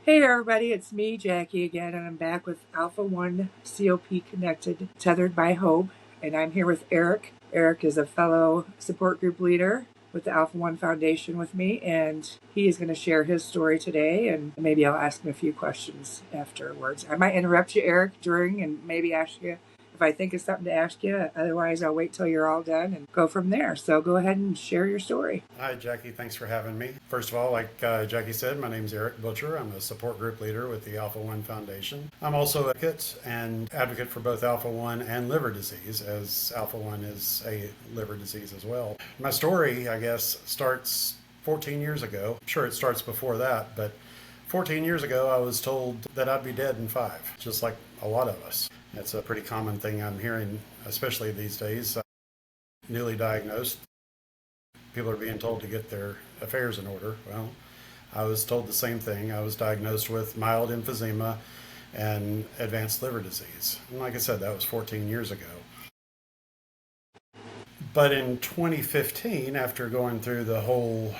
Hey everybody, it's me, Jackie, again, and I'm back with Alpha One COP Connected, tethered by hope, and I'm here with Eric. Eric is a fellow support group leader with the Alpha One Foundation with me, and he is going to share his story today, and maybe I'll ask him a few questions afterwards. I might interrupt you, Eric, during and maybe ask you if I think of something to ask you. Otherwise, I'll wait till you're all done and go from there. So go ahead and share your story. Hi, Jackie. Thanks for having me. First of all, like Jackie said, my name is Eric Butcher. I'm a support group leader with the Alpha One Foundation. I'm also an advocate for both Alpha One and liver disease, as Alpha One is a liver disease as well. My story, I guess, starts 14 years ago. I'm sure it starts before that, but 14 years ago, I was told that I'd be dead in 5, just like a lot of us. That's a pretty common thing I'm hearing, especially these days. Newly diagnosed, people are being told to get their affairs in order. Well, I was told the same thing. I was diagnosed with mild emphysema and advanced liver disease. And like I said, that was 14 years ago. But in 2015, after going through the whole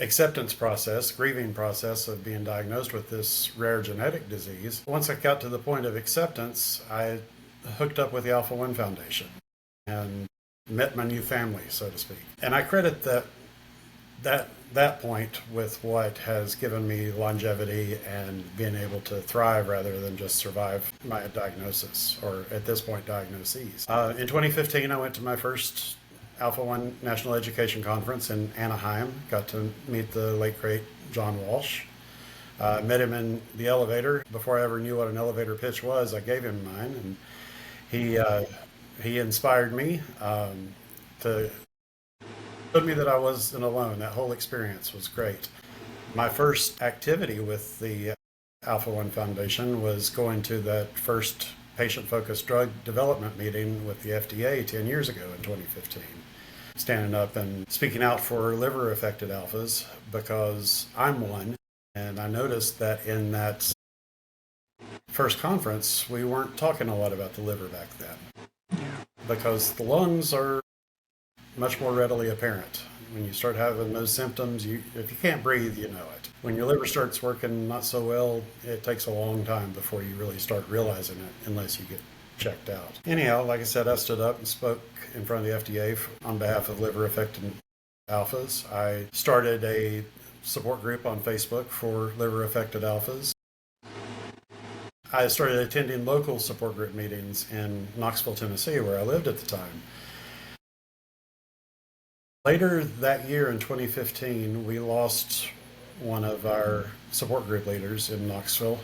acceptance process, grieving process of being diagnosed with this rare genetic disease, once I got to the point of acceptance, I hooked up with the Alpha One Foundation and met my new family, so to speak. And I credit that point with what has given me longevity and being able to thrive rather than just survive my diagnosis, or at this point, diagnoses. In 2015, I went to my first Alpha One National Education Conference in Anaheim. Got to meet the late great John Walsh. Met him in the elevator. Before I ever knew what an elevator pitch was, I gave him mine, and he inspired me to showed me that I wasn't alone. That whole experience was great. My first activity with the Alpha One Foundation was going to that first patient-focused drug development meeting with the FDA 10 years ago in 2015. Standing up and speaking out for liver-affected alphas because I'm one. And I noticed that in that first conference, we weren't talking a lot about the liver back then because the lungs are much more readily apparent. When you start having those symptoms, if you can't breathe, you know it. When your liver starts working not so well, it takes a long time before you really start realizing it, unless you get checked out. Anyhow, like I said, I stood up and spoke in front of the FDA on behalf of liver-affected alphas. I started a support group on Facebook for liver-affected alphas. I started attending local support group meetings in Knoxville, Tennessee, where I lived at the time. Later that year in 2015, we lost one of our support group leaders in Knoxville.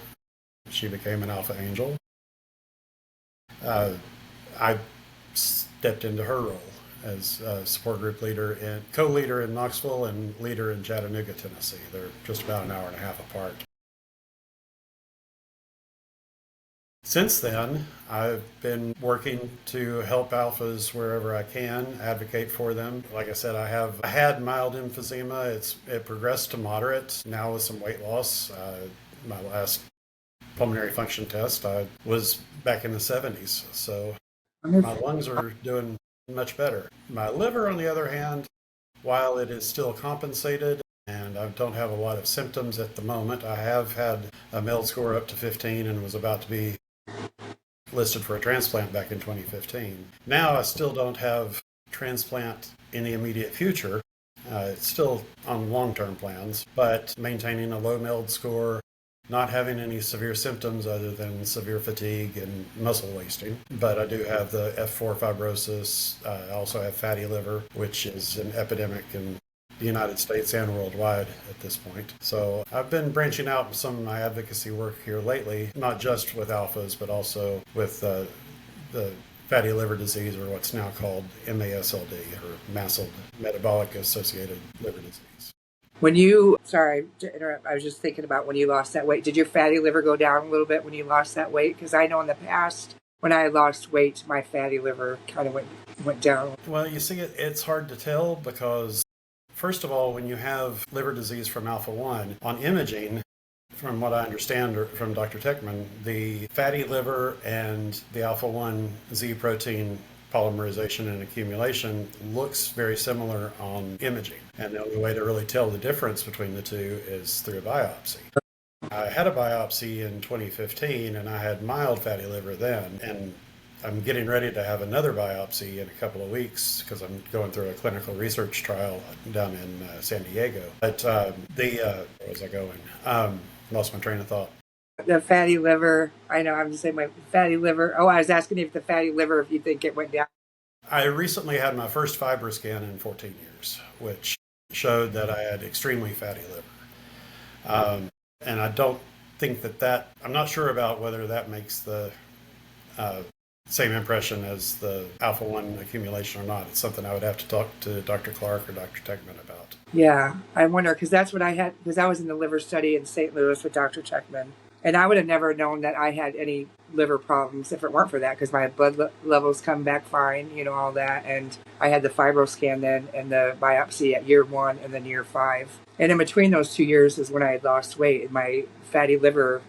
She became an Alpha Angel. I stepped into her role as a support group leader and co-leader in Knoxville and leader in Chattanooga, Tennessee. They're just about an hour and a half apart. Since then, I've been working to help alphas wherever I can, advocate for them. Like I said, I had mild emphysema. It progressed to moderate. Now with some weight loss, my last pulmonary function test, I was back in the 70s. So my lungs are doing much better. My liver, on the other hand, while it is still compensated, and I don't have a lot of symptoms at the moment, I have had a MELD score up to 15 and was about to be listed for a transplant back in 2015. Now I still don't have transplant in the immediate future. It's still on long-term plans, but maintaining a low MELD score, not having any severe symptoms other than severe fatigue and muscle wasting. But I do have the F4 fibrosis. I also have fatty liver, which is an epidemic in the United States and worldwide at this point. So I've been branching out some of my advocacy work here lately, not just with alphas, but also with the fatty liver disease, or what's now called MASLD, or MASLD, metabolic associated liver disease. Sorry to interrupt, I was just thinking about when you lost that weight. Did your fatty liver go down a little bit when you lost that weight? Because I know in the past, when I lost weight, my fatty liver kind of went down. Well, you see, it's hard to tell because, first of all, when you have liver disease from Alpha 1, on imaging, from what I understand from Dr. Techman, the fatty liver and the Alpha 1 Z protein polymerization and accumulation looks very similar on imaging. And the only way to really tell the difference between the two is through a biopsy. I had a biopsy in 2015 and I had mild fatty liver then. And I'm getting ready to have another biopsy in a couple of weeks because I'm going through a clinical research trial down in San Diego. But where was I going? Lost my train of thought. The fatty liver, I know, I'm just saying my fatty liver. Oh, I was asking if the fatty liver, if you think it went down. I recently had my first FibroScan in 14 years, which showed that I had extremely fatty liver. And I don't think I'm not sure about whether that makes the same impression as the alpha-1 accumulation or not. It's something I would have to talk to Dr. Clark or Dr. Techman about. Yeah, I wonder, because that's what I had, because I was in the liver study in St. Louis with Dr. Techman. And I would have never known that I had any liver problems if it weren't for that, because my blood levels come back fine, all that. And I had the FibroScan then and the biopsy at year 1 and then year 5. And in between those 2 years is when I had lost weight and my fatty liver.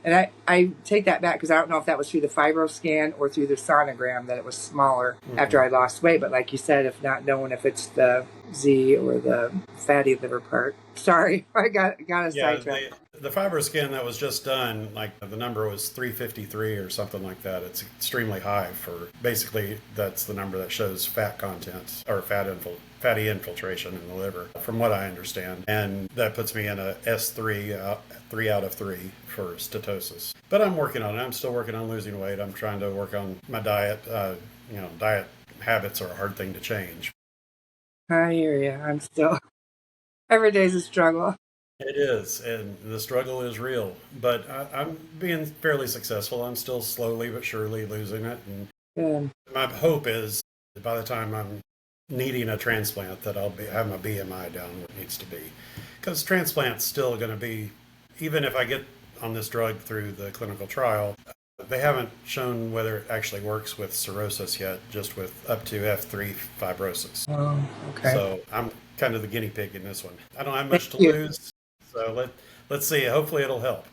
And I take that back because I don't know if that was through the FibroScan or through the sonogram that it was smaller after I lost weight. But like you said, if not knowing if it's the Z or the fatty liver part. Sorry, I got a sidetrack. The FibroScan that was just done, like the number was 353 or something like that. It's extremely high for, basically that's the number that shows fat content or fatty infiltration in the liver, from what I understand. And that puts me in a S3, 3 out of 3 for steatosis. But I'm working on it. I'm still working on losing weight. I'm trying to work on my diet. Diet habits are a hard thing to change. I hear you. I'm still, every day's a struggle. It is, and the struggle is real. But I'm being fairly successful. I'm still slowly but surely losing it. And Good. my hope is that by the time I'm needing a transplant, that I'll have my BMI down where it needs to be. Because transplant's still going to be, even if I get on this drug through the clinical trial, they haven't shown whether it actually works with cirrhosis yet, just with up to F3 fibrosis. Oh, okay. So I'm kind of the guinea pig in this one. I don't have much to lose, so let's see. Hopefully it'll help,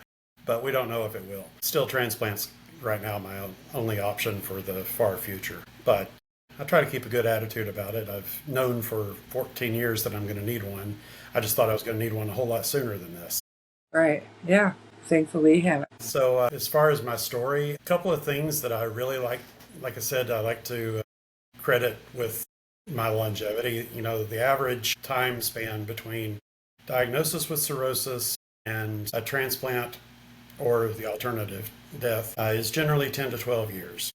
but we don't know if it will. Still, transplant's right now my only option for the far future, but I try to keep a good attitude about it. I've known for 14 years that I'm going to need one. I just thought I was going to need one a whole lot sooner than this. Right. Yeah. Thankfully, you haven't. So as far as my story, a couple of things that I really like I said, I like to credit with my longevity. The average time span between diagnosis with cirrhosis and a transplant or the alternative, death, is generally 10 to 12 years.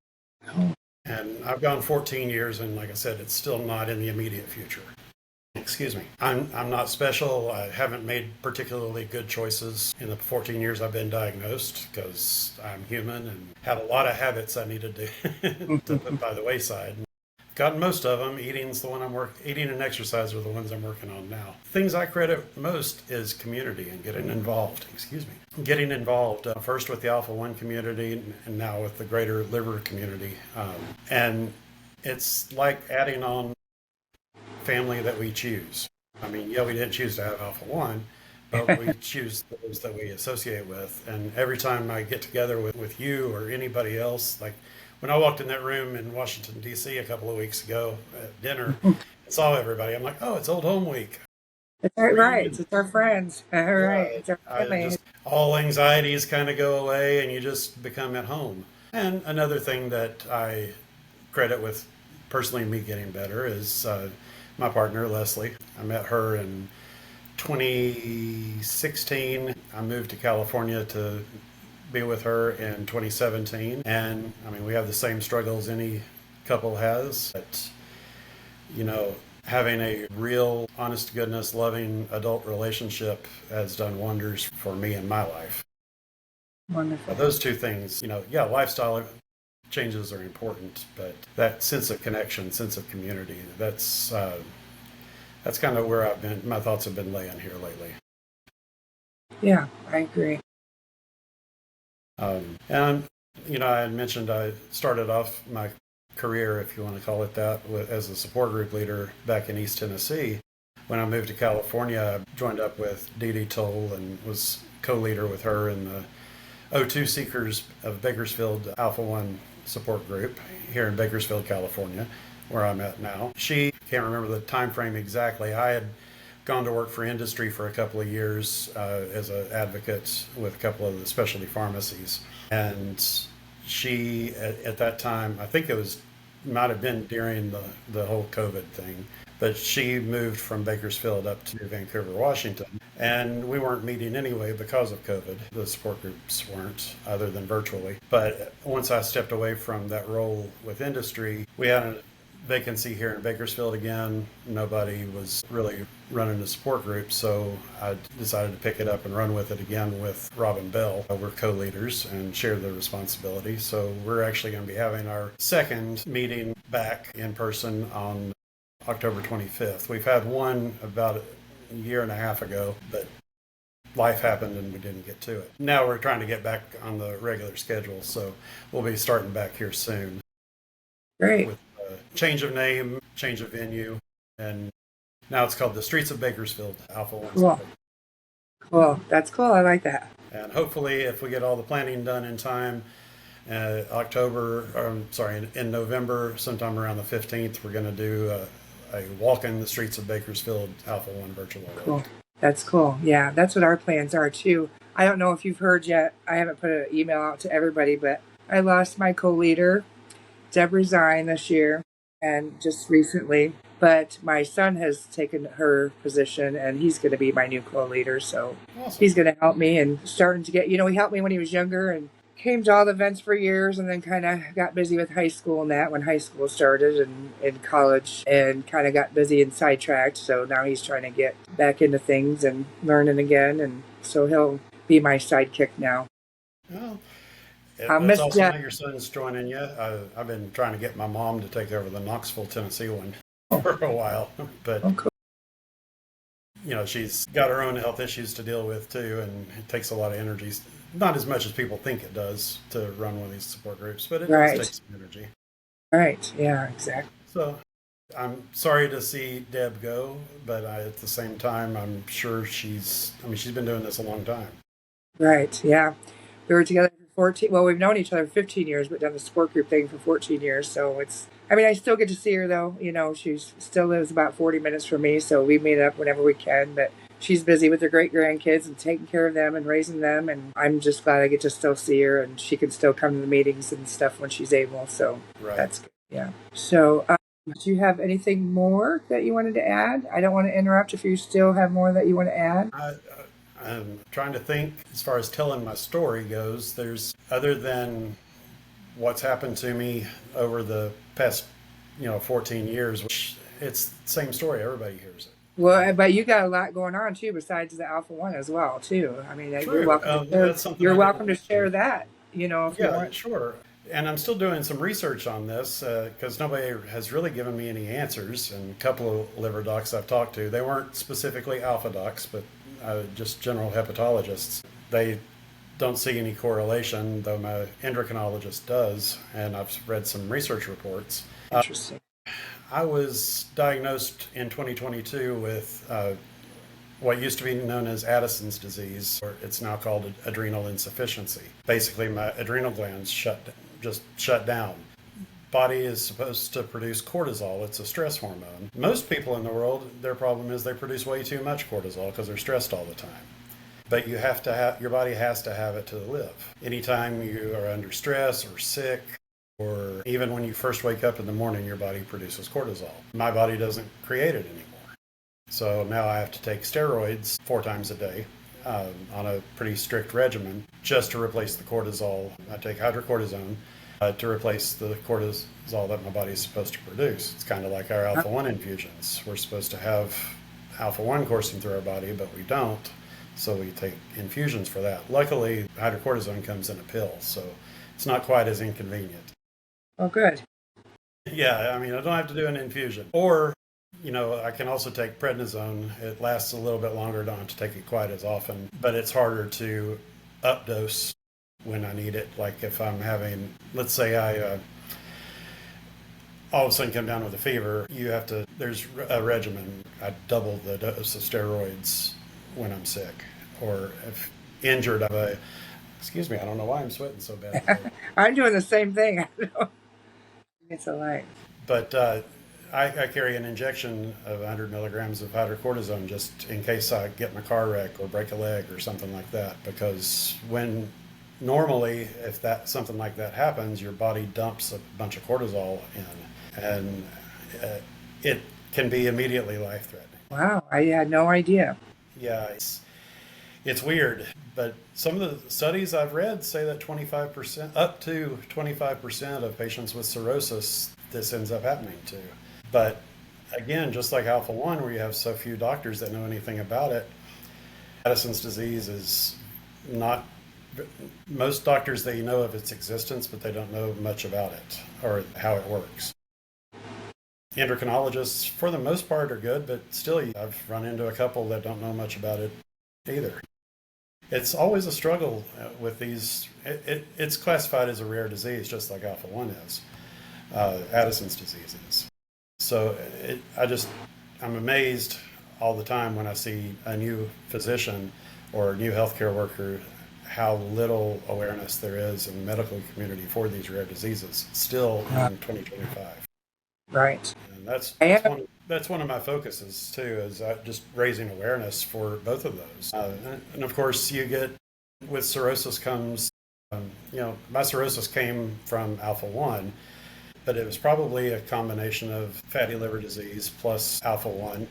Oh. And I've gone 14 years, and like I said, it's still not in the immediate future. Excuse me. I'm not special. I haven't made particularly good choices in the 14 years I've been diagnosed because I'm human and have a lot of habits I needed to put by the wayside. Gotten most of them. Eating and exercise are the ones I'm working on now. Things I credit most is community and getting involved. Getting involved first with the Alpha-1 community and now with the greater liver community. And it's like adding on family that we choose. I mean, we didn't choose to have Alpha-1, but we choose those that we associate with. And every time I get together with you or anybody else, like when I walked in that room in Washington, D.C. a couple of weeks ago at dinner and saw everybody, I'm like, oh, it's Old Home Week. It's right. It's our friends. All right. It's our family. All anxieties kind of go away and you just become at home. And another thing that I credit with personally me getting better is my partner, Leslie. I met her in 2016. I moved to California to be with her in 2017. And I mean, we have the same struggles any couple has. But, having a real, honest to goodness, loving adult relationship has done wonders for me in my life. Wonderful. Those two things, lifestyle changes are important, but that sense of connection, sense of community, that's kind of where my thoughts have been laying here lately. Yeah, I agree. And I had mentioned I started off my career, if you want to call it that, as a support group leader back in East Tennessee. When I moved to California, I joined up with Dee Dee Toll and was co-leader with her in the O2 Seekers of Bakersfield Alpha-1 support group here in Bakersfield, California, where I'm at now. She can't remember the time frame exactly. I had gone to work for industry for a couple of years as an advocate with a couple of the specialty pharmacies. And she, at that time, I think it was, might have been during the whole COVID thing, but she moved from Bakersfield up to Vancouver, Washington. And we weren't meeting anyway because of COVID. The support groups weren't, other than virtually. But once I stepped away from that role with industry, we had a vacancy here in Bakersfield again. Nobody was really running a support group, so I decided to pick it up and run with it again with Robin Bell. We're co-leaders and share the responsibility. So we're actually going to be having our second meeting back in person on October 25th. We've had one about a year and a half ago, but life happened and we didn't get to it. Now we're trying to get back on the regular schedule, so we'll be starting back here soon. Great. With change of name, change of venue, and now it's called the Streets of Bakersfield Alpha One. Cool. Cool. That's cool. I like that. And hopefully, if we get all the planning done in time, in November, sometime around the 15th, we're going to do a walk in the streets of Bakersfield Alpha One virtual. Cool. That's cool. Yeah, that's what our plans are too. I don't know if you've heard yet. I haven't put an email out to everybody, but I lost my co-leader. Deb resigned this year and just recently, but my son has taken her position and he's going to be my new co-leader. So Awesome. He's going to help me and starting to get, he helped me when he was younger and came to all the events for years and then kind of got busy with high school and that when high school started and in college and kind of got busy and sidetracked. So now he's trying to get back into things and learning again. And so he'll be my sidekick now. Well, I'll miss it's also Jeff. that your son's joining you. I've been trying to get my mom to take over the Knoxville, Tennessee one for a while, but Oh, cool. She's got her own health issues to deal with too, and it takes a lot of energy. Not as much as people think it does to run one of these support groups, but it Right. does take some energy. Right. Yeah, exactly. So I'm sorry to see Deb go, but at the same time, I'm sure she's been doing this a long time. Right. Yeah. We were together for 14. Well, we've known each other for 15 years, but done the support group thing for 14 years. So I still get to see her though. She still lives about 40 minutes from me. So we meet up whenever we can, but she's busy with her great grandkids and taking care of them and raising them. And I'm just glad I get to still see her and she can still come to the meetings and stuff when she's able. So Right. That's good. Yeah. So, do you have anything more that you wanted to add? I don't want to interrupt if you still have more that you want to add. I'm trying to think as far as telling my story goes. There's, other than what's happened to me over the past 14 years, which it's the same story, everybody hears it. Well, but you got a lot going on too, besides the Alpha One as well too. You're True. welcome. That's something You're I welcome to didn't share mention. that. If you Yeah, want. sure. And I'm still doing some research on this because nobody has really given me any answers. And a couple of liver docs I've talked to, they weren't specifically alpha docs, but just general hepatologists. They don't see any correlation, though my endocrinologist does. And I've read some research reports. Interesting. I was diagnosed in 2022 with what used to be known as Addison's disease, or it's now called adrenal insufficiency. Basically, my adrenal glands just shut down. Body is supposed to produce cortisol. It's a stress hormone. Most people in the world, their problem is they produce way too much cortisol because they're stressed all the time. But your body has to have it to live. Anytime you are under stress or sick, or even when you first wake up in the morning, your body produces cortisol. My body doesn't create it anymore. So now I have to take steroids 4 times a day on a pretty strict regimen just to replace the cortisol. I take hydrocortisone to replace the cortisol that my body is supposed to produce. It's kind of like our alpha-1 infusions. We're supposed to have alpha-1 coursing through our body, but we don't. So we take infusions for that. Luckily, hydrocortisone comes in a pill, so it's not quite as inconvenient. Oh, good. Yeah, I don't have to do an infusion. Or, I can also take prednisone. It lasts a little bit longer. Don't have to take it quite as often, but it's harder to updose when I need it. Like if I'm having, let's say I all of a sudden come down with a fever, there's a regimen. I double the dose of steroids when I'm sick. Or if injured, I have Excuse me, I don't know why I'm sweating so bad today. I'm doing the same thing. I don't know. It's a light. But I carry an injection of 100 milligrams of hydrocortisone just in case I get in a car wreck or break a leg or something like that. Because when normally, if that something like that happens, your body dumps a bunch of cortisol in, and it can be immediately life threatening. Wow, I had no idea. Yeah, it's weird, but some of the studies I've read say that 25%, up to 25% of patients with cirrhosis, this ends up happening to. But again, just like alpha 1, where you have so few doctors that know anything about it, Addison's disease is not, most doctors, they know of its existence, but they don't know much about it or how it works. Endocrinologists, for the most part, are good, but still, I've run into a couple that don't know much about it either. It's always a struggle with these. It's classified as a rare disease, just like alpha 1 is. Addison's disease is. So I'm amazed all the time when I see a new physician or a new healthcare worker how little awareness there is in the medical community for these rare diseases still in 2025. Right. And that's And that's one of my focuses too, is just raising awareness for both of those. And of course, you get with cirrhosis comes, my cirrhosis came from alpha 1, but it was probably a combination of fatty liver disease plus alpha 1,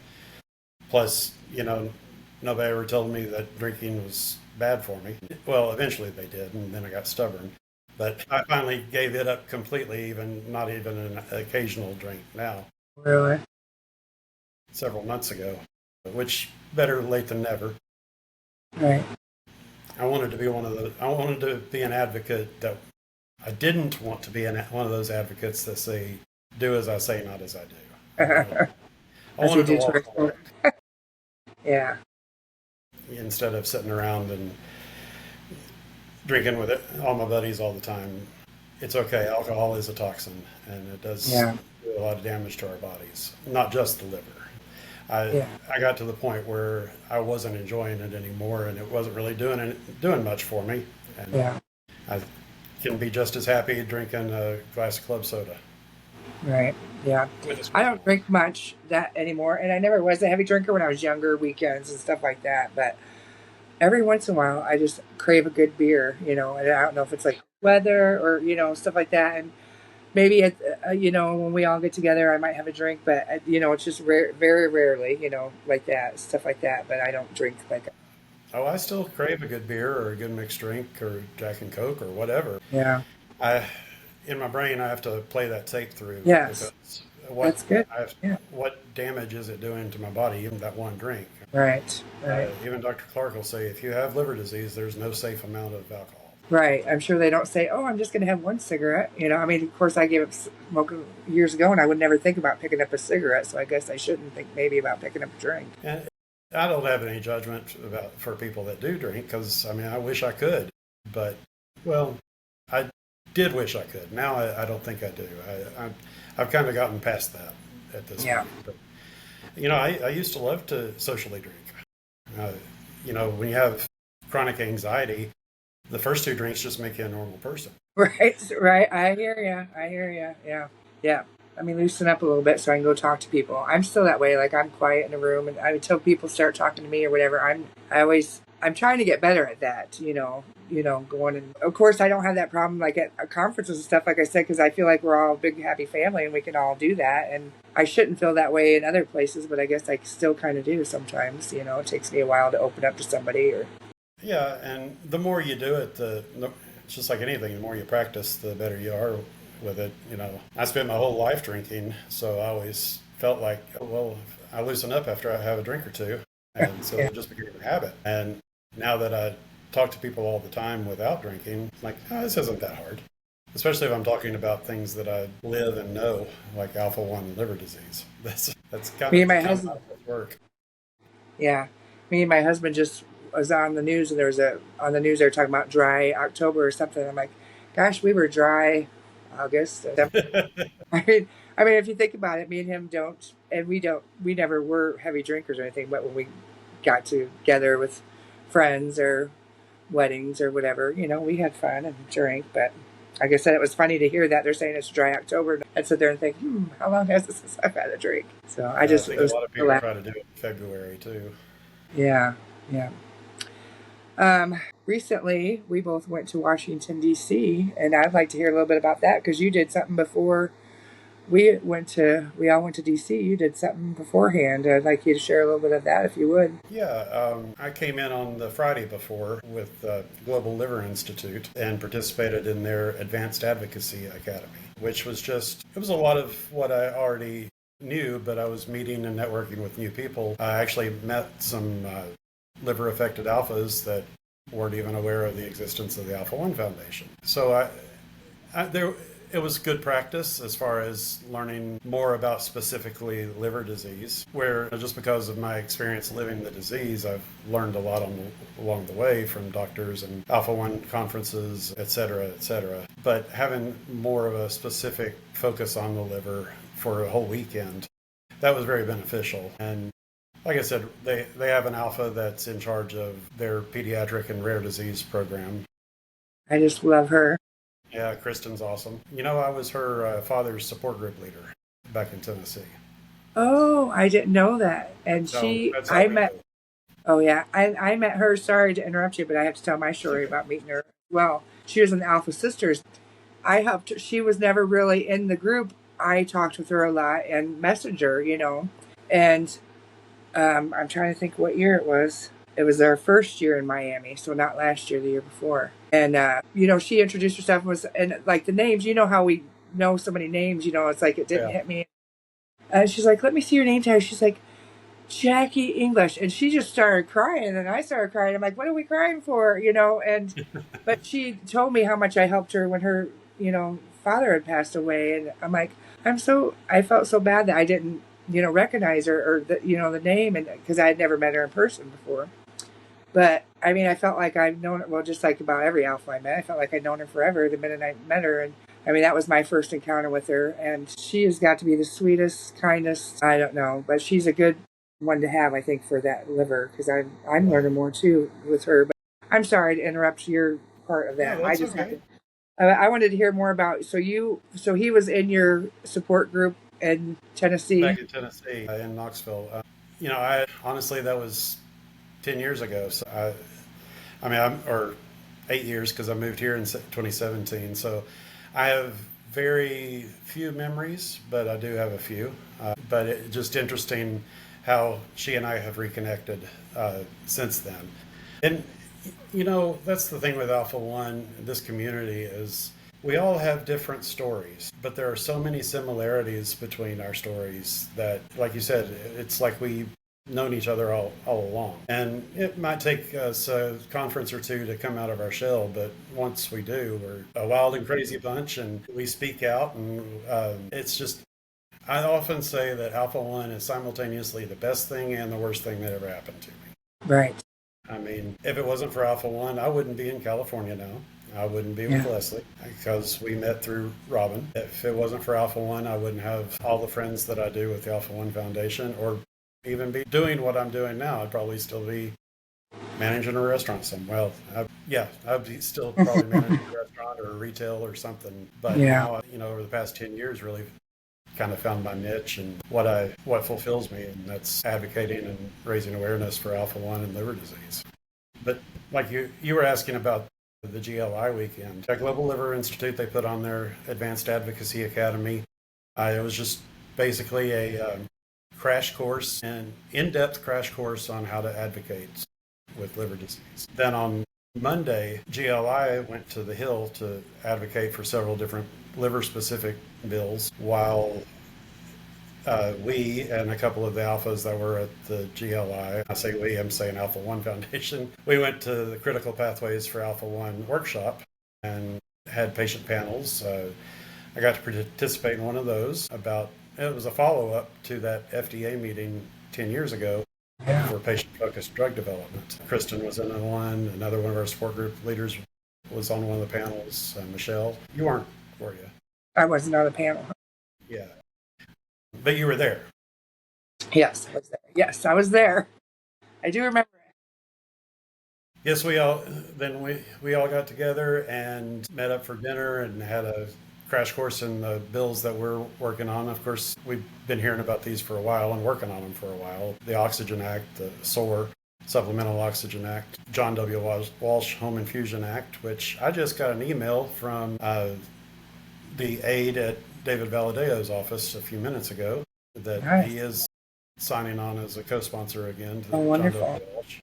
plus, nobody ever told me that drinking was bad for me. Well, eventually they did, and then I got stubborn. But I finally gave it up completely, not even an occasional drink now, really, several months ago, which better late than never. right. I wanted to be an advocate that I didn't want to be one of those advocates that say, do as I say, not as I do. I As you wanted to do to walk the walk report. Yeah. instead of sitting around and drinking with all my buddies all the time. It's okay. Alcohol is a toxin, and it does Yeah. do a lot of damage to our bodies, not just the liver. Yeah. I got to the point where I wasn't enjoying it anymore, and it wasn't really doing much for me. And Yeah. I can be just as happy drinking a glass of club soda. Right. Yeah. I don't drink much that anymore, and I never was a heavy drinker when I was younger, weekends and stuff like that. But every once in a while, I just crave a good beer, and I don't know if it's like weather or stuff like that. And maybe when we all get together, I might have a drink, but it's just rare, very rarely, like that, stuff like that. But I don't drink like that. Oh, I still crave a good beer or a good mixed drink or Jack and Coke or whatever. Yeah. I, in my brain, I have to play that tape through Yes. because That's good. Yeah. what damage is it doing to my body, even that one drink? Right. Right. Even Dr. Clark will say, if you have liver disease, there's no safe amount of alcohol. Right. I'm sure they don't say, "Oh, I'm just going to have one cigarette." I mean, of course, I gave up smoking years ago, and I would never think about picking up a cigarette. So I guess I shouldn't think maybe about picking up a drink. And I don't have any judgment for people that do drink, because I wish I could, but well, I did wish I could. Now I don't think I do. I've kind of gotten past that at this Yeah. point. But I used to love to socially drink. When you have chronic anxiety, the first two drinks just make you a normal person. Right. Right. I hear you. I hear you. Yeah. Yeah. I mean, loosen up a little bit so I can go talk to people. I'm still that way. Like I'm quiet in a room, and until people start talking to me or whatever, I'm trying to get better at that. Going, and of course I don't have that problem like at conferences and stuff, like I said, because I feel like we're all a big happy family and we can all do that. And I shouldn't feel that way in other places, but I guess I still kind of do sometimes. It takes me a while to open up to somebody. Yeah, and the more you do it, it's just like anything. The more you practice, the better you are with it. I spent my whole life drinking, so I always felt like, oh, well, I loosen up after I have a drink or two, and so Yeah. it just became a habit. And now that I talk to people all the time without drinking, I'm like, oh, this isn't that hard. Especially if I'm talking about things that I live and know, like alpha 1 liver disease. That's kind Me of and my how husband. it work. Yeah. Me and my husband just was on the news, and on the news they were talking about dry October or something. I'm like, gosh, we were dry August. I mean, if you think about it, me and him don't, and we never were heavy drinkers or anything, but when we got together with friends or weddings or whatever. We had fun and drank, but like I said, it was funny to hear that they're saying it's dry October. I'd sit there and think, how long has it since I've had a drink? So I it think a was lot of people relaxed. try to do it in February too. Yeah, yeah. Recently, we both went to Washington, D.C., and I'd like to hear a little bit about that because you did something before we all went to D.C. You did something beforehand. I'd like you to share a little bit of that if you would. Yeah, I came in on the Friday before with the Global Liver Institute and participated in their Advanced Advocacy Academy, which was it was a lot of what I already knew, but I was meeting and networking with new people. I actually met some liver affected alphas that weren't even aware of the existence of the Alpha One Foundation. So there it was good practice as far as learning more about specifically liver disease, where just because of my experience living the disease, I've learned a lot along the way from doctors and Alpha One conferences, et cetera, et cetera. But having more of a specific focus on the liver for a whole weekend, that was very beneficial. And like I said, they have an alpha that's in charge of their pediatric and rare disease program. I just love her. Yeah, Kristen's awesome. I was her father's support group leader back in Tennessee. Oh, I didn't know that. And So that's how I we met, know. oh yeah, I met her. Sorry to interrupt you, but I have to tell my It's story okay. about meeting her. Well, she was in the Alpha Sisters. I helped her. She was never really in the group. I talked with her a lot and Messenger. And I'm trying to think what year it was. It was our first year in Miami, so not last year, the year before. And she introduced herself and like the names. You know how we know so many names. It's like it didn't Yeah. hit me. And she's like, "Let me see your name tag." She's like, "Jackie English," and she just started crying, and I started crying. I'm like, "What are we crying for?" But she told me how much I helped her when her father had passed away, and I'm like, I felt so bad that I didn't recognize her or the name, and because I had never met her in person before. But I mean, I felt like I've known her, well, just like about every alpha I met, I felt like I'd known her forever the minute I met her. And I mean, that was my first encounter with her. And she has got to be the sweetest, kindest, I don't know, but she's a good one to have, I think, for that liver because I'm Yeah. learning more too with her. But I'm sorry to interrupt your part of No, that. I that's just have okay. to. I wanted to hear more about. So he was in your support group in Tennessee. Back in Tennessee, in Knoxville. I honestly, that was 10 years ago. So I mean, or 8 years because I moved here in 2017. So I have very few memories, but I do have a few. But it's just interesting how she and I have reconnected since then. And that's the thing with Alpha One, this community is we all have different stories, but there are so many similarities between our stories that, like you said, it's like we've known each other all along. And it might take us a conference or two to come out of our shell, but once we do, we're a wild and crazy bunch and we speak out. And it's just, I often say that Alpha One is simultaneously the best thing and the worst thing that ever happened to me. Right. I mean, if it wasn't for Alpha One, I wouldn't be in California now. I wouldn't be with Yeah. Leslie because we met through Robin. If it wasn't for Alpha One, I wouldn't have all the friends that I do with the Alpha One Foundation or even be doing what I'm doing now. I'd probably still be managing a restaurant somewhere. Well, I'd be still probably managing a restaurant or a retail or something. But Yeah. now, over the past 10 years, really kind of found my niche and what fulfills me, and that's advocating and raising awareness for Alpha One and liver disease. But like you were asking about the GLI weekend, at Global Liver Institute, they put on their Advanced Advocacy Academy. It was just basically a crash course, an in-depth crash course on how to advocate with liver disease. Then on Monday, GLI went to the Hill to advocate for several different liver-specific bills, while we and a couple of the alphas that were at the GLI, I say we, I'm saying Alpha One Foundation, we went to the Critical Pathways for Alpha One workshop and had patient panels. I got to participate in one of those it was a follow-up to that FDA meeting 10 years ago Yeah. for patient-focused drug development. Kristen was in one, another one of our support group leaders was on one of the panels. Michelle, you weren't, were you? I wasn't on the panel. Yeah, but you were there. Yes, I was there. Yes, I was there. I do remember it. Yes, we all got together and met up for dinner and had a crash course in the bills that we're working on. Of course, we've been hearing about these for a while and working on them for a while. The Oxygen Act, the SOAR, Supplemental Oxygen Act, John W. Walsh Home Infusion Act, which I just got an email from the aide at David Valadeo's office a few minutes ago that Nice. he is signing on as a co-sponsor again to Oh, the John W. wonderful. Walsh.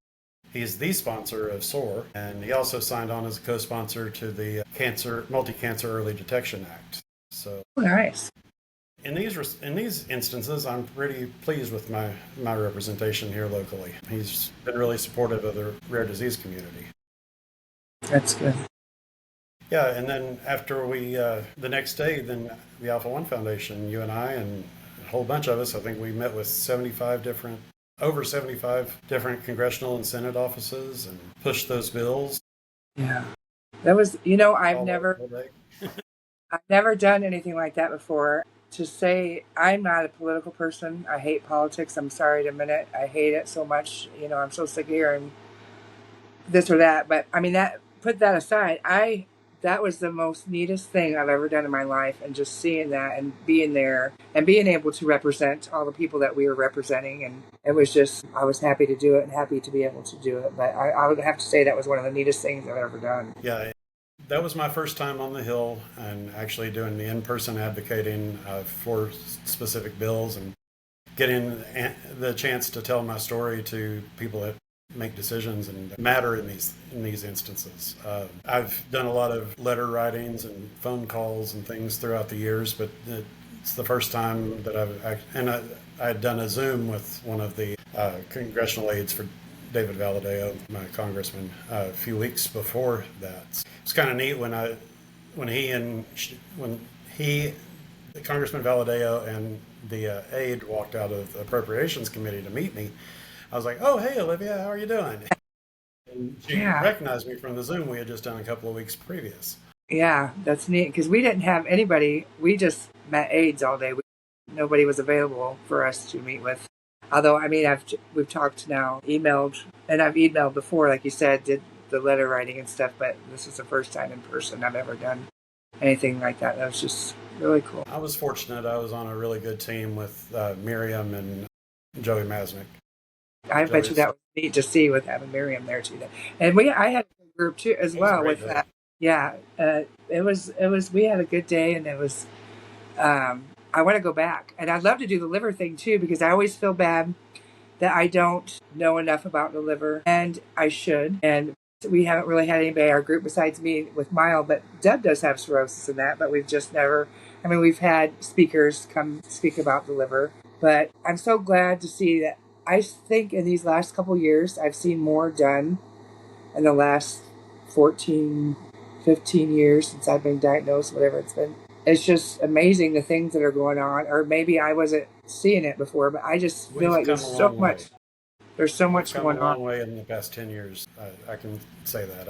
He's the sponsor of SOAR, and he also signed on as a co-sponsor to the Multi-Cancer Early Detection Act. So, Oh, nice. in these instances, I'm pretty pleased with my representation here locally. He's been really supportive of the rare disease community. That's good. Yeah, and then after the next day, then the Alpha One Foundation, you and I, and a whole bunch of us, I think we met with over 75 different congressional and Senate offices and pushed those bills Yeah. That was, you know, all day. I've never done anything like that before. To say I'm not a political person, I hate politics. I'm sorry to admit it. I hate it so much. You know, I'm so sick of hearing this or that. But I mean, that put that aside, that was the most neatest thing I've ever done in my life, and just seeing that and being there and being able to represent all the people that we were representing, and it was just I was happy to do it and happy to be able to do it. But I would have to say that was one of the neatest things I've ever done. Yeah, that was my first time on the Hill and actually doing the in-person advocating for specific bills and getting the chance to tell my story to people that make decisions and matter in these instances. I've done a lot of letter writings and phone calls and things throughout the years, but it's the first time that I had done a Zoom with one of the congressional aides for David Valadeo, my congressman, a few weeks before that. It's kind of neat when he, Congressman Valadeo, and the aide walked out of the Appropriations Committee to meet me. I was like, "Oh, hey, Olivia, how are you doing?" And she Yeah. recognized me from the Zoom we had just done a couple of weeks previous. Yeah, that's neat because we didn't have anybody. We just met aides all day. Nobody was available for us to meet with. Although, I mean, we've talked now, emailed, and I've emailed before, like you said, did the letter writing and stuff. But this is the first time in person I've ever done anything like that. That was just really cool. I was fortunate. I was on a really good team with Miriam and Joey Masnick. I bet you Joey's, that was neat to see with having Miriam there too. And I had a group too as it was a well great with day. that. Yeah, it was. We had a good day, and it was. I want to go back, and I'd love to do the liver thing too because I always feel bad that I don't know enough about the liver, and I should. And we haven't really had anybody in our group besides me with Mile, but Deb does have cirrhosis in that, but we've just never. I mean, we've had speakers come speak about the liver, but I'm so glad to see that. I think in these last couple years, I've seen more done in the last 14, 15 years since I've been diagnosed, whatever it's been. It's just amazing the things that are going on, or maybe I wasn't seeing it before, but I just feel We've like come there's a so long way. much. There's so We've much come a going on. long way in the past 10 years. I can say that.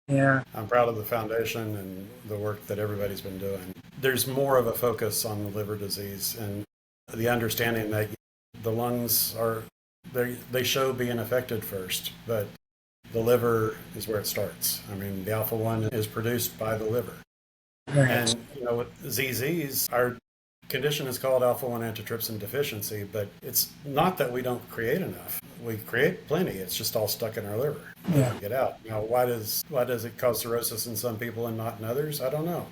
Yeah, I'm proud of the foundation and the work that everybody's been doing. There's more of a focus on the liver disease and the understanding that the lungs they show being affected first, but the liver is where it starts. I mean, the alpha 1 is produced by the liver. right. And, with ZZs, our condition is called alpha 1 antitrypsin deficiency, but it's not that we don't create enough. We create plenty. It's just all stuck in our liver. It Yeah, doesn't get out. Now, why does it cause cirrhosis in some people and not in others? I don't know.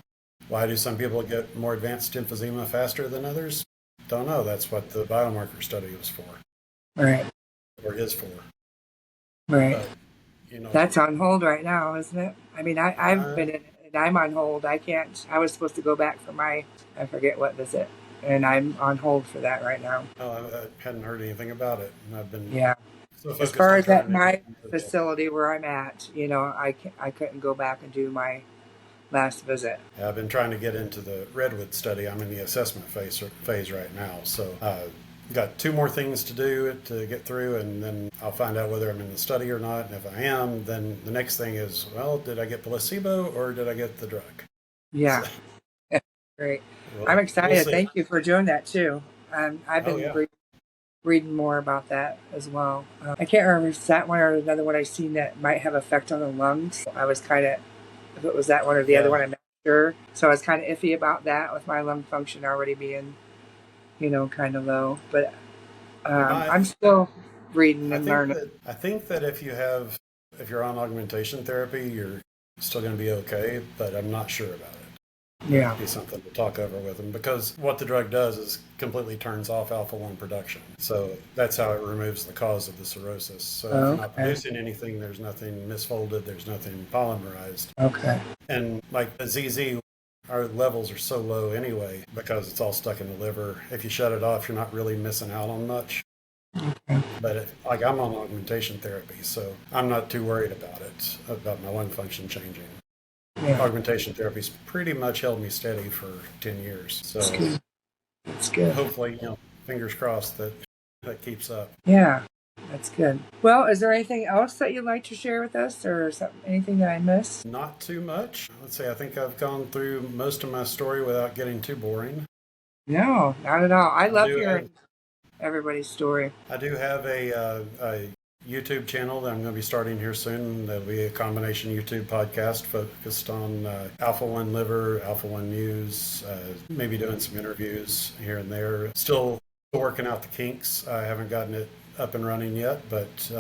Why do some people get more advanced emphysema faster than others? Don't know. That's what the biomarker study was for, right, or is for. right. But, you know, That's on hold right now, isn't it? I mean, I've uh, been in it, and I'm on hold. I can't. I was supposed to go back for I forget what visit, and I'm on hold for that right now. I hadn't heard anything about it, and I've been Yeah. so As focused far on as at trying to get my into the. facility where I'm at, I couldn't go back and do my last visit. I've been trying to get into the Redwood study. I'm in the assessment phase right now, so got two more things to do to get through, and then I'll find out whether I'm in the study or not. And if I am, then the next thing is, well, did I get placebo or did I get the drug? So, Yeah. Great. I'm we'll excited. see. Thank you for doing that too. I've Oh been yeah. reading more about that as well. I can't remember if it's that one or another one I've seen that might have effect on the lungs. I was kind of, if it was that one or the other Yeah. one, I'm not sure. So I was kind of iffy about that with my lung function already being, kind of low. But My I'm still reading and learning. I think that if you're on augmentation therapy, you're still going to be okay, but I'm not sure about it. Yeah. Be something to talk over with them because what the drug does is completely turns off alpha 1 production. So that's how it removes the cause of the cirrhosis. So if you're not Okay. producing anything, there's nothing misfolded, there's nothing polymerized. Okay. And like the ZZ, our levels are so low anyway because it's all stuck in the liver. If you shut it off, you're not really missing out on much. Okay. But like I'm on augmentation therapy, so I'm not too worried about it, about my lung function changing. Yeah. Augmentation therapy's pretty much held me steady for 10 years. So That's good. That's good. hopefully, fingers crossed that that keeps up. Yeah. That's good. Well, is there anything else that you'd like to share with us, or anything that I missed? Not too much. Let's see, I think I've gone through most of my story without getting too boring. No, not at all. I love do have, hearing everybody's story. I do have a YouTube channel that I'm going to be starting here soon. There'll be a combination YouTube podcast focused on Alpha 1 liver, Alpha 1 news, maybe doing some interviews here and there. Still working out the kinks. I haven't gotten it up and running yet, but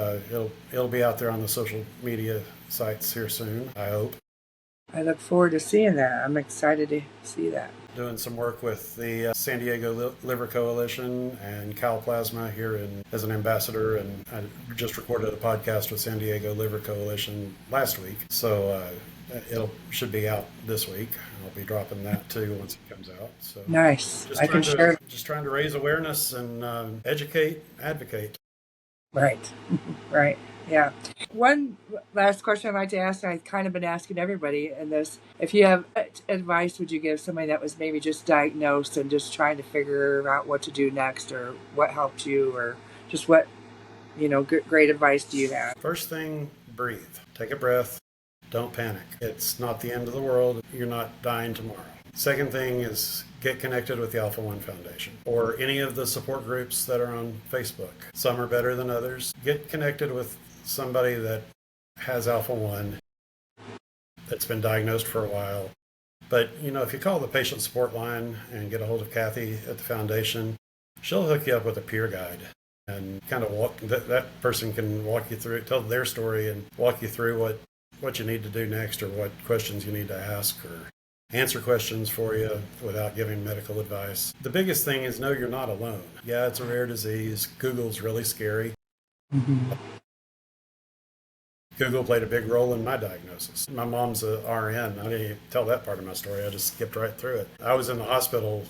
it'll be out there on the social media sites here soon, I hope. I look forward to seeing that. I'm excited to see that. Doing some work with the San Diego Liver Coalition and Cal Plasma here as an ambassador, and I just recorded a podcast with San Diego Liver Coalition last week, so it should be out this week. I'll be dropping that too once it comes out. So nice. I can share. Just trying to raise awareness and educate, advocate. Right. Right. Yeah. One last question I'd like to ask, and I've kind of been asking everybody in this. If you have advice, would you give somebody that was maybe just diagnosed and just trying to figure out what to do next, or what helped you, or just what, great advice do you have? First thing, breathe. Take a breath. Don't panic. It's not the end of the world. You're not dying tomorrow. Second thing is get connected with the Alpha 1 Foundation or any of the support groups that are on Facebook. Some are better than others. Get connected with somebody that has Alpha 1 that's been diagnosed for a while. But, if you call the patient support line and get a hold of Kathy at the foundation, she'll hook you up with a peer guide and kind of that person can walk you through, tell their story and walk you through what you need to do next or what questions you need to ask or answer questions for you without giving medical advice. The biggest thing is know you're not alone. Yeah, it's a rare disease. Google's really scary. Mm-hmm. Google played a big role in my diagnosis. My mom's a RN. I didn't even tell that part of my story. I just skipped right through it. I was in the hospital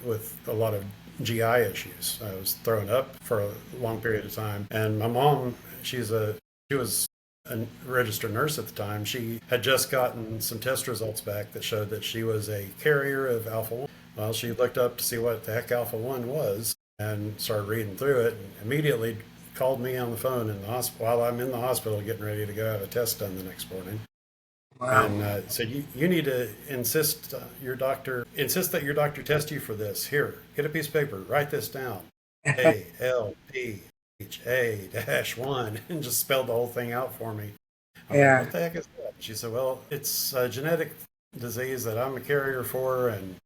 with a lot of GI issues. I was throwing up for a long period of time. And my mom, she was a registered nurse at the time. She had just gotten some test results back that showed that she was a carrier of Alpha 1. Well, she looked up to see what the heck Alpha 1 was and started reading through it and immediately called me on the phone in the hospital while I'm in the hospital getting ready to go have a test done the next morning. Wow. And said, you need to insist that your doctor test you for this. Here, get a piece of paper, write this down. ALPHA-1 and just spelled the whole thing out for me. Yeah. Like, what the heck is that? She said, well, it's a genetic disease that I'm a carrier for, and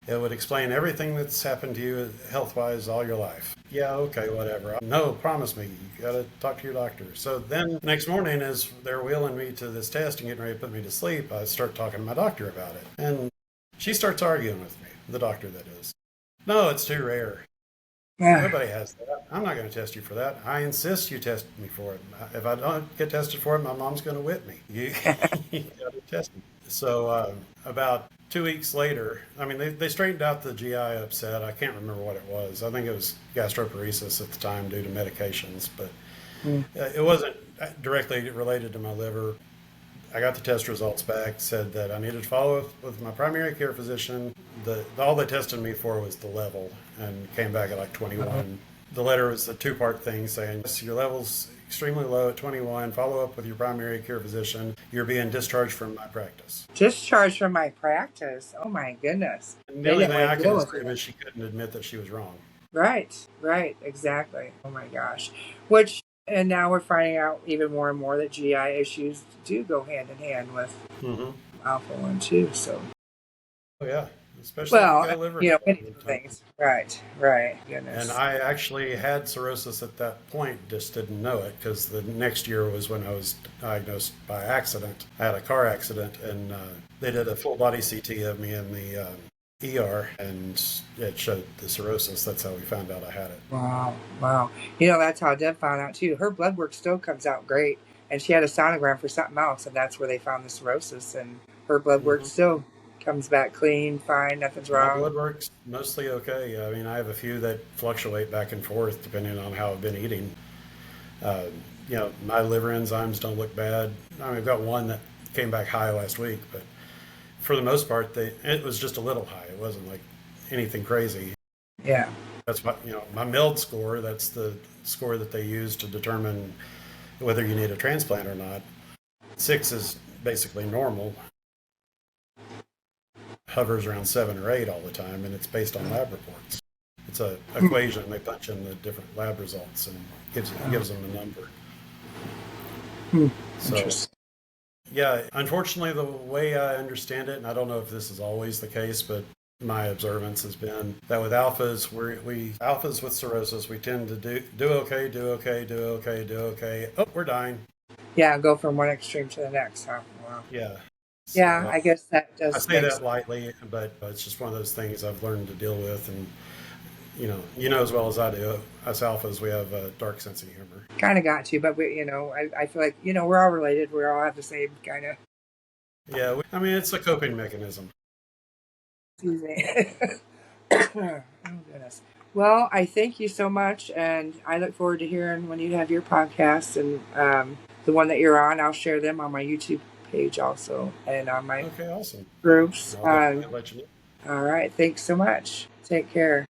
it would explain everything that's happened to you health-wise all your life. Yeah, okay, whatever. No, promise me, you got to talk to your doctor. So then next morning, as they're wheeling me to this test and getting ready to put me to sleep, I start talking to my doctor about it. And she starts arguing with me, the doctor that is. No, it's too rare. Yeah. Nobody has that. I'm not going to test you for that. I insist you test me for it. If I don't get tested for it, my mom's going to whip me. You got to test me. So about 2 weeks later, they straightened out the GI upset. I can't remember what it was. I think it was gastroparesis at the time due to medications, but it wasn't directly related to my liver. I got the test results back, said that I needed to follow up with my primary care physician. All they tested me for was the level and came back at like 21. Uh-huh. The letter was a two-part thing saying, your level's extremely low at 21. Follow up with your primary care physician. You're being discharged from my practice. Discharged from my practice? Oh my goodness. And the only thing I can assume is she couldn't admit that she was wrong. Right, right, exactly. Oh my gosh. Which, and now we're finding out even more and more that GI issues do go hand in hand with Hmm. alpha 1 too. So, Oh yeah, especially if you well, got a liver many involvement. different things. Right, right. And Goodness. I actually had cirrhosis at that point, just didn't know it because the next year was when I was diagnosed by accident. I had a car accident and they did a full body CT of me in the ER and it showed the cirrhosis. That's how we found out I had it. Wow, wow. That's how Deb found out too. Her blood work still comes out great, and she had a sonogram for something else, and that's where they found the cirrhosis. And her blood work Hmm. still comes back clean, fine, nothing's My wrong. blood work's mostly okay. I mean, I have a few that fluctuate back and forth depending on how I've been eating. Uh, my liver enzymes don't look bad. I mean, I've got one that came back high last week, but for the most part, it was just a little high. It wasn't like anything crazy. Yeah, That's my MELD score. That's the score that they use to determine whether you need a transplant or not. 6 is basically normal. Hovers around 7 or 8 all the time, and it's based on lab reports. It's a equation. They punch in the different lab results and gives them a number. hmm. So Interesting. yeah, unfortunately, the way I understand it, and I don't know if this is always the case, but my observance has been that with alphas, we alphas with cirrhosis, we tend to do okay, do okay, do okay, do okay. Oh, we're dying. Yeah, go from one extreme to the next. Huh? Wow. Yeah. Yeah, So I guess that I does say make that lightly, but it's just one of those things I've learned to deal with, and as well as I do, us alphas, we have a dark sense of humor. kind of got to, but I feel like we're all related. We all have the same kind of. Yeah, I mean it's a coping mechanism. Excuse me. Oh goodness. Well, I thank you so much, and I look forward to hearing when you have your podcast and the one that you're on. I'll share them on my YouTube page also and on my Okay, awesome. groups. I'll definitely let you know. All right. Thanks so much. Take care.